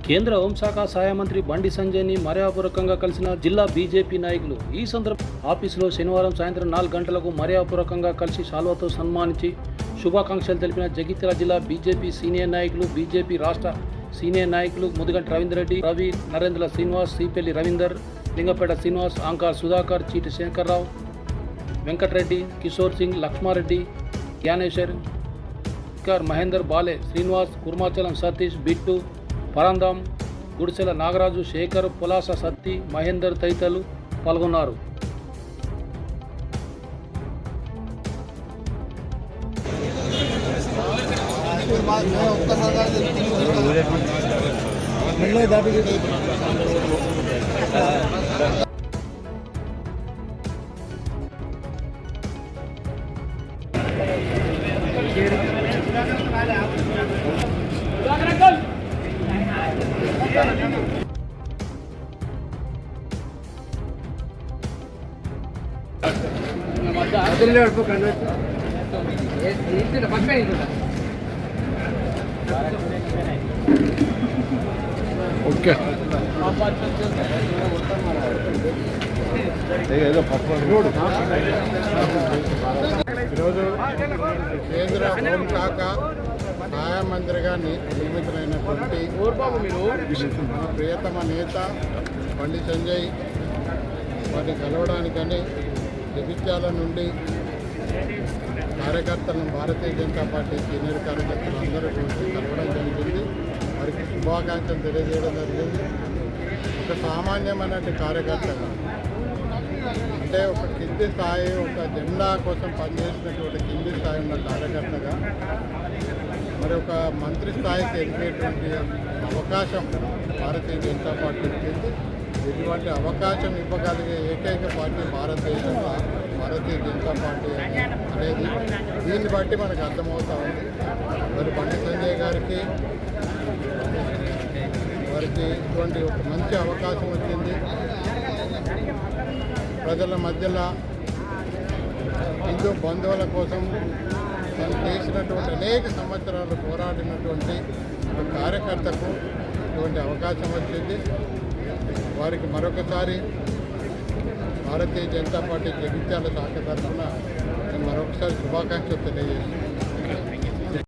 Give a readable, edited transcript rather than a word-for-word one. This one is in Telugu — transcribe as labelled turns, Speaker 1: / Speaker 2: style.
Speaker 1: కేంద్ర హోంశాఖ సహాయ మంత్రి బండి సంజయ్ని మర్యాదపూర్వకంగా కలిసిన జిల్లా బీజేపీ నాయకులు. ఈ సందర్భంగా ఆఫీసులో శనివారం సాయంత్రం 4 గంటలకు మర్యాదపూర్వకంగా కలిసి శాల్వాతో సన్మానించి శుభాకాంక్షలు తెలిపిన జగిత్యాల జిల్లా బీజేపీ సీనియర్ నాయకులు, బీజేపీ రాష్ట్ర సీనియర్ నాయకులు ముదిగంటి రవీందర్రెడ్డి, రవి, నరేంద్ర శ్రీనివాస్, సిపెల్లి రవీందర్, లింగపేట శ్రీనివాస్, ఆంకార్ సుధాకర్, చీటి శంకర్రావు, వెంకటరెడ్డి, కిషోర్ సింగ్, లక్ష్మారెడ్డి, జ్ఞానేశ్వర్, మహేందర్, బాలే, శ్రీనివాస్, కుర్మాచలం సతీష్, బిట్టు, పరంధాం, గుడిసెల నాగరాజు, శేఖర్, పులాస సత్తి, మహేందర్ తదితరులు పాల్గొన్నారు.
Speaker 2: ఓకే ఈరోజు కేంద్ర హోంశాఖ సహాయ మంత్రిగా నియమితులైనటువంటి మన ప్రియతమ నేత బండి సంజయ్ వారిని కలవడానికని జగిత్యాల నుండి కార్యకర్తలను, భారతీయ జనతా పార్టీ సీనియర్ కార్యకర్తలు అందరూ చూసి కలవడం జరిగింది. వారికి శుభాకాంక్షలు తెలియజేయడం జరిగింది. ఒక సామాన్యమైనటువంటి కార్యకర్తగా, అంటే ఒక కింది స్థాయి, ఒక జెండా కోసం పనిచేసినటువంటి కింది స్థాయి ఉన్న కార్యకర్తగా మరి ఒక మంత్రి స్థాయికి ఎదిగేటువంటి అవకాశం భారతీయ జనతా పార్టీ ఇచ్చింది. ఇటువంటి అవకాశం ఇవ్వగలిగే ఏకైక పార్టీ భారతదేశంలో భారతీయ జనతా పార్టీ అనేది దీన్ని బట్టి మనకు అర్థమవుతా ఉంది. మరి బండి సంజయ్ గారికి వారికి ఇటువంటి ఒక మంచి అవకాశం వచ్చింది. ప్రజల మధ్యలో హిందూ బంధువుల కోసం తను చేసినటువంటి అనేక సంవత్సరాలు పోరాడినటువంటి ఒక కార్యకర్తకు ఇటువంటి అవకాశం వచ్చింది. వారికి మరొకసారి భారతీయ జనతా పార్టీ జగిత్యాల శాఖ తరఫున మరొకసారి శుభాకాంక్షలు తెలియజేస్తున్నాను.